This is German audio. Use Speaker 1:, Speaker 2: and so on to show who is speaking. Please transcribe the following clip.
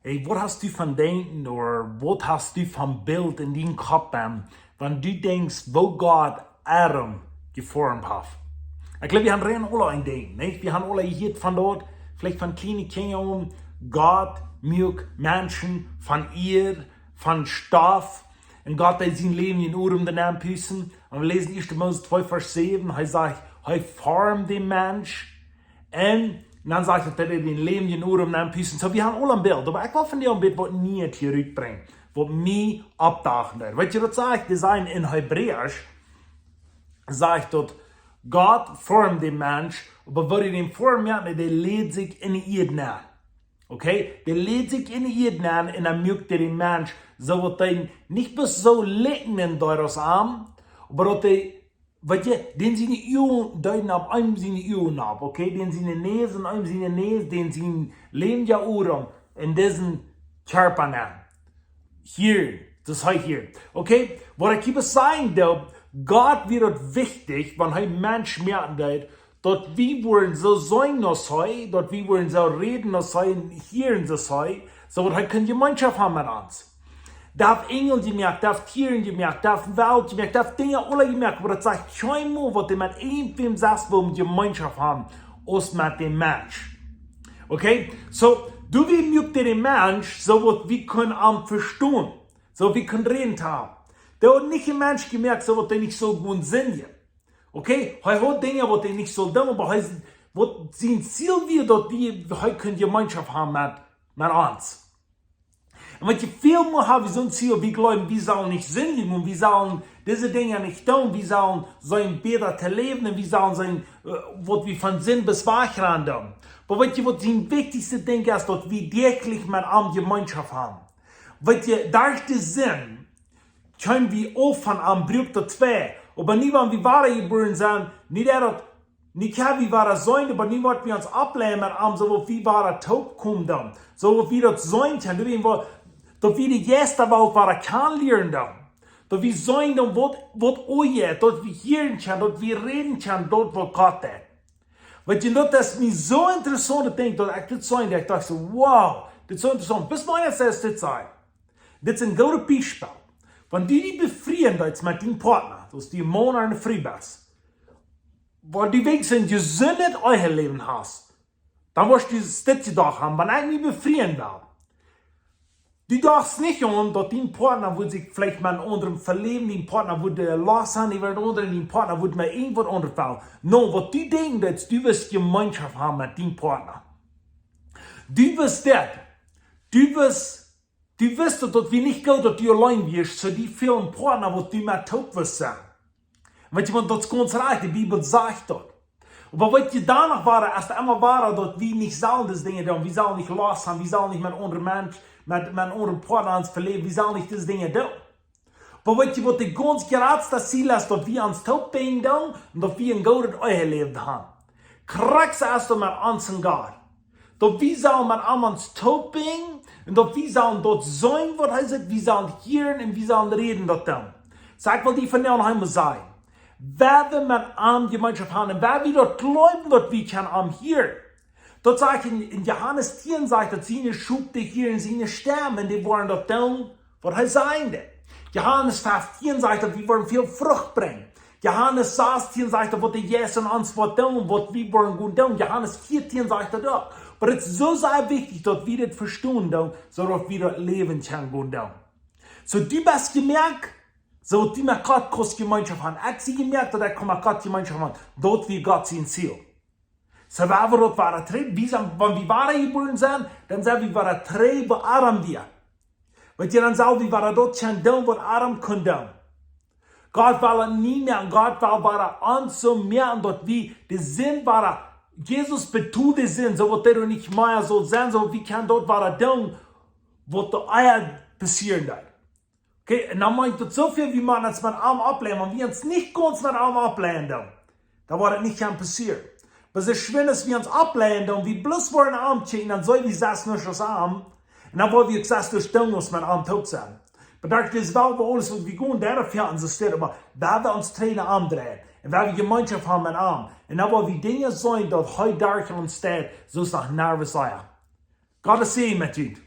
Speaker 1: Hey, was hast du von denken oder was hast du vom Bild in deinem Kopf, wenn du denkst, wo Gott Adam geformt hat? Ich glaube, wir haben alle ein Ding, nicht? Wir haben alle hier von dort, vielleicht von kleinen Kindern, Gott mögt Menschen von ihr, von Stoff. Und Gott hat sein Leben in Urum den Püssen. Und wir lesen 1. Mose 2, Vers 7. Er sagt, er formt den Mensch. Und dann sagt er, dass er den Leben in Urum den Püssen. So, wir haben alle ein Bild. Aber ich will von dir ein Bild, was nie zurückbringt. Was mich abdachen wird. Weißt du, das sagt, das ist in Hebräisch, sagt dort, Gott formt den Mensch, aber wenn er den formt, der lädt sich in die Erde an. Okay? Der lädt sich in die Erde an und dann mögt er den Mensch, so wird er nicht bis so lecken in daraus Arm, aber dass er, weißt du, den seine Augen deuten ab, einem seine Augen ab, okay? Den seine Nase, einem seine Nase, den sein Leben ja Urum in diesen Körper an. Hier, das heißt hier, okay? Was ich sagen darf, Gott wird wichtig, wenn ein Mensch merkt, dass wir wollen so sein, dass wir wollen so reden, dass hier in das so dass wir keine Gemeinschaft haben mit uns. Darf Engel gemerkt, darf Tieren gemerkt, darf Welt gemerkt, darf Dinge alle gemerkt, aber das sagt kein Mal, was die mit irgendwem sagt, wo wir Gemeinschaft haben, als mit dem Mensch. Okay? So, du wie mögt den Mensch, so was wir können am verstehen, so wir können reden haben. Der hat nicht ein Mensch gemerkt, so was der nicht so gut sind. Okay? Er hat Dinge, was der nicht so tun, aber was sein Ziel wird, dass wir heute Gemeinschaft haben mit uns. Und wenn ich viel mehr habe, so ein Ziel, wir glauben, wir sollen nicht sündigen und wir sollen diese Dinge nicht tun, wir sollen sein besser zu leben und wir sollen sein, was wir von Sinn bis Wahrheit tun. Aber weißt du, was das wichtigste Ding ist, dass wir wirklich mit einer Gemeinschaft haben. Weißt du, durch den Sinn, können wir auch von einem Bruch zu zwei. Aber nie, wenn wir wahre geboren sind, nicht kann wir wahre sein, aber nie, was wir uns ablehnen mit einem, so wie wahre Taub kommen dann. So wie das sein können, dass wir die Gäste Welt wahre kennenlernen dann. Dass wir sein dann, was euch, dass wir hören können, dass wir reden können, dort, wo Gott ist. Weißt du, das ist mir so interessant, dass ich das sein, dass ich dachte so, wow, das ist so interessant. Bis wann ist das sein? Das ist ein gutes Beispiel. Wenn du dich befriedest mit deinem Partner, dass du Mann oder eine Frau bist, weil die Weg sind, gesündet euer Leben hast, dann wirst du das doch haben, wenn ich mich befrieden will. Du darfst nicht an, dass dein Partner wird sich vielleicht mit einem anderen verleben, dein Partner wird lassen, dein Partner wird mir irgendwas anderes fallen. No, was du denkst, du wirst Gemeinschaft haben mit deinem Partner. Du wirst das. Du wirst, dass wir nicht gut, dass du allein wirst, so die vielen Partner, wo du mit taub wirst sein. Weißt du, das ist ganz recht, die Bibel sagt das. Aber weißt du, danach war es immer wahr, dass wir nicht sollen das Dinge tun, wir sollen nicht los haben, wir sollen nicht mit anderen Menschen, mit anderen Partnern uns verleben, wir sollen nicht das Dinge tun. Aber weißt du, was die ganz geradste Ziel ist, dass wir uns taub bin tun und dass wir ein gutes euer Leben haben. Kriegst du mit uns und Gott. Dass wir sollen mit uns taub bin und dass wir sollen dort sein, was heißt, wir sollen hören und wir sollen reden dort dann. Sag mal, die von dir einmal sagen. Wer wir mit einer Gemeinschaft haben, und wer wir dort glauben, dass wir können hier. Dort sagt in Johannes 10, sagt, dass sie schub dich hier in seine Sterben, die wollen dort tun, was heißt sein denn? Johannes 15 sagt, dass wir wollen viel Frucht bringen. Johannes 16 sagt, dass wir Jesus und uns was tun, was wir wollen gut tun. Johannes 14 sagt das auch. Aber es ist so sehr wichtig, dass wir das verstehen, so dass wir das Leben können gut tun. So, du hast gemerkt, so die mit Gott Gemeinschaft haben. Ich habe gemerkt, dass ich mit Gott Gemeinschaft haben. Dort wie Gott sein Ziel. So, wenn wir dort waren, wenn wir waren geboren sind, dann sind wir waren drei bei Adam dir. Weil dann sagen wir waren dort schon tun, was Adam konnte. Gott war nie mehr, Gott war uns so mehr, und dort wie der Sinn war, Jesus betont den Sinn, so wird der nicht mehr so sein, so wie kann dort war tun, was da Eier passieren wird. Okay, und dann meint das so viel, wie man uns mit Arm ablehnen, und wir uns nicht ganz mit Arm ablehnen, da war das nicht passiert. Aber es ist schön, dass wir uns ablehnen, und wir bloß wollen Arm ziehen, dann soll wir das nur schon Arm, und dann wollen wir gesagt, durch Stellen muss mein Arm tot sein. Aber das ist wel alles, was wir gehen, der fährt uns steht, aber da wir uns trainen Arm drehen, und wenn wir Gemeinschaft haben mit Arm, und dann wollen wir Dinge sein, dass heute durch uns steht, so ist nach Nervös sein. Gott ist mit dir.